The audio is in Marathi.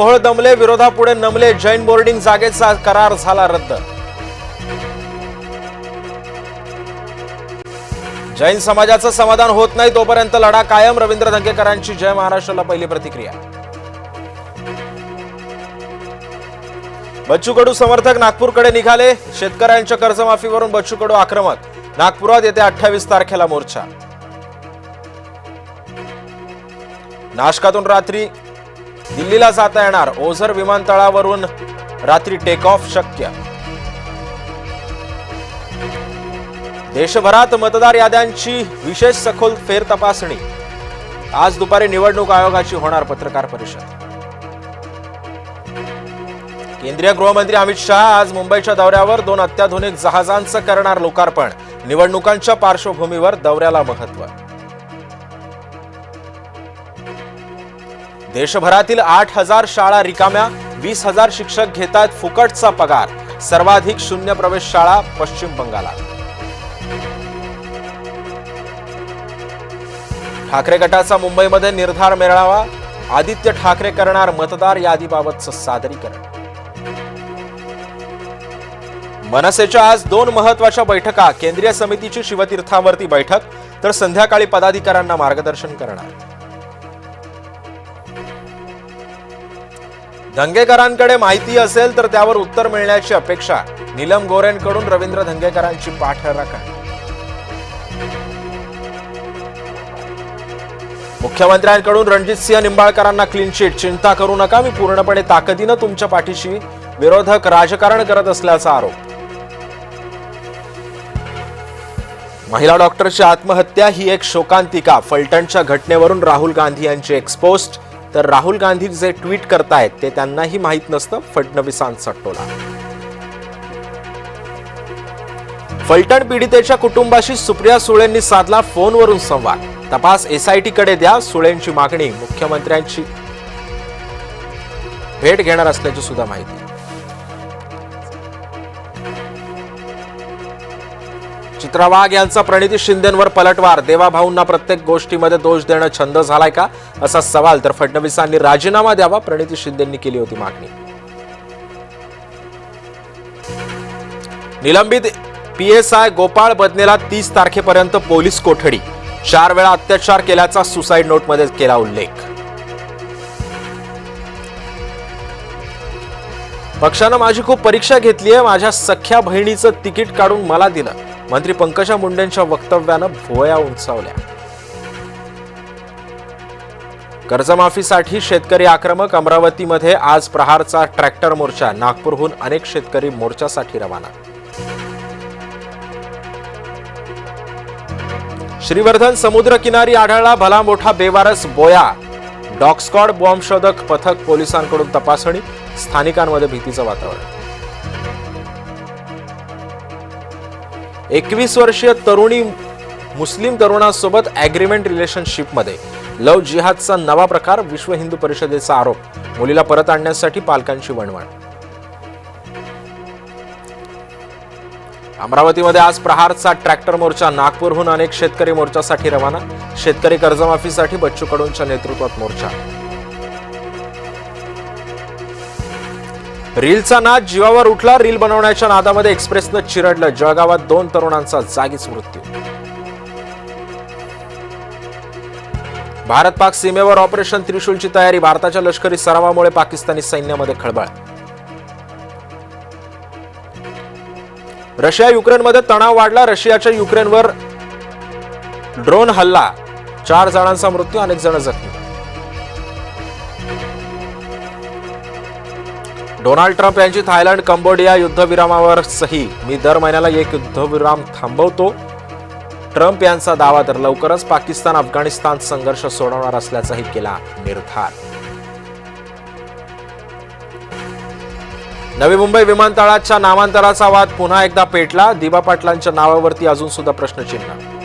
मोहोळ दमले, विरोधापुढे नमले, जैन बोर्डिंग जागेचा करार झाला रद्द। जैन समाजाचं समाधान होत नाही तोपर्यंत लढा कायम, रवींद्र धंगेकरांची जय महाराष्ट्राला पहिली प्रतिक्रिया। बच्चू कडू समर्थक नागपूरकडे निघाले, शेतकऱ्यांच्या कर्जमाफीवरून बच्चू कडू आक्रमक, नागपुरात येत्या 28 तारखेला मोर्चा। नाशकातून रात्री दिल्लीला जाता येणार, ओझर विमानतळावरून रात्री टेक ऑफ शक्य। देशभरात मतदार याद्यांची विशेष सखोल फेर तपासणी, आज दुपारी निवडणूक आयोगाची होणार पत्रकार परिषद। केंद्रीय गृहमंत्री अमित शहा आज मुंबईच्या दौऱ्यावर, 2 अत्याधुनिक जहाजांचं करणार लोकार्पण, निवडणुकांच्या पार्श्वभूमीवर दौऱ्याला महत्त्व। देशभरातील 8,000 शाळा रिकाम्या, 20,000 शिक्षक घेतात फुकटचा पगार, सर्वाधिक शून्य प्रवेश शाळा पश्चिम बंगालात। ठाकरे गटाचा मुंबईमध्ये निर्धार मेळावा, आदित्य ठाकरे करणार मतदार यादीबाबतचं सादरीकरण। मनसेच्या आज 2 महत्त्वाच्या बैठका, केंद्रीय समितीची शिवतीर्थावरती बैठक, तर संध्याकाळी पदाधिकाऱ्यांना मार्गदर्शन करणार। धंगेकरांकडे माहिती असेल तर त्यावर उत्तर मिळण्याची अपेक्षा, नीलम गोरेंकडून रवींद्र धंगेकरांची पाठराखण। मुख्यमंत्र्यांकडून रणजितसिंह निंबाळकरांना क्लीन चिट, चिंता करू नका, मी पूर्णपणे ताकदीनं तुमच्या पाठीशी, विरोधक राजकारण करत असल्याचा आरोप। महिला डॉक्टरची आत्महत्या ही एक शोकांतिका, फलटणच्या घटनेवरून राहुल गांधी यांची एक्सपोस्ट, तर राहुल गांधी जे ट्विट करतायत ते त्यांनाही माहीत नसतं, फडणवीसांचा टोला। फलटण पीडितेच्या कुटुंबाशी सुप्रिया सुळेंनी साधला फोनवरून संवाद, तपास एसआयटी कडे द्या, सुळेंची मागणी, मुख्यमंत्र्यांची भेट घेणार असल्याची सुद्धा माहिती। चित्रा वाघ यांचा प्रणिती शिंदेंवर पलटवार, देवाभाऊंना प्रत्येक गोष्टीमध्ये दोष देणं छंद झालाय का, असा सवाल, तर फडणवीसांनी राजीनामा द्यावा, प्रणिती शिंदेंनी केली होती मागणी। निलंबित पीएसआय गोपाळ बदनेला 30 तारखेपर्यंत पोलीस कोठडी, 4 वेळा अत्याचार केल्याचा सुसाईड नोटमध्ये केला उल्लेख। पक्षानं माझी खूप परीक्षा घेतली आहे, माझ्या सख्या बहिणीचं तिकीट काढून मला दिलं, मंत्री पंकजा मुंडेंच्या वक्तव्यानं भुवया उंचावल्या। कर्जमाफीसाठी शेतकरी आक्रमक, अमरावतीमध्ये आज प्रहारचा ट्रॅक्टर मोर्चा, नागपूरहून अनेक शेतकरी मोर्चासाठी रवाना। श्रीवर्धन समुद्रकिनारी आढळला भला मोठा बेवारस बोया, डॉग स्क्वॉड बॉम्ब शोधक पथक पोलिसांकडून तपासणी, स्थानिकांमध्ये भीतीचं वातावरण। 21 वर्षीय तरुणी मुस्लिम तरुणासोबत ॲग्रीमेंट रिलेशनशिपमध्ये, लव्ह जिहादचा नवा प्रकार, विश्व हिंदू परिषदेचा आरोप, मुलीला परत आणण्यासाठी पालकांची वणवण। अमरावतीमध्ये आज प्रहारचा ट्रॅक्टर मोर्चा, नागपूरहून अनेक शेतकरी मोर्चासाठी रवाना, शेतकरी कर्जमाफीसाठी बच्चू कडूंच्या नेतृत्वात मोर्चा। रीलचा नाद जीवावर उठला, रील बनवण्याच्या नादामध्ये एक्सप्रेसनं चिरडलं, जळगावात 2 तरुणांचा जागीच मृत्यू। भारत पाक सीमेवर ऑपरेशन त्रिशूलची तयारी, भारताच्या लष्करी सरावामुळे पाकिस्तानी सैन्यामध्ये खळबळ। रशिया युक्रेनमध्ये तणाव वाढला, रशियाच्या युक्रेनवर ड्रोन हल्ला, 4 जणांचा मृत्यू, अनेक जण जखमी। डोनाल्ड ट्रम्प यांची थायलंड कंबोडिया युद्धविरामावर सही, मी दर महिन्याला एक युद्धविराम थांबवतो, ट्रम्प यांचा दावा, तर लवकरच पाकिस्तान अफगाणिस्तान संघर्ष सोडवणार असल्याचाही केला निर्धार। नवी मुंबई विमानतळाच्या नामांतराचा वाद पुन्हा एकदा पेटला, दिबा पाटलांच्या नावावरती अजून सुद्धा प्रश्नचिन्ह।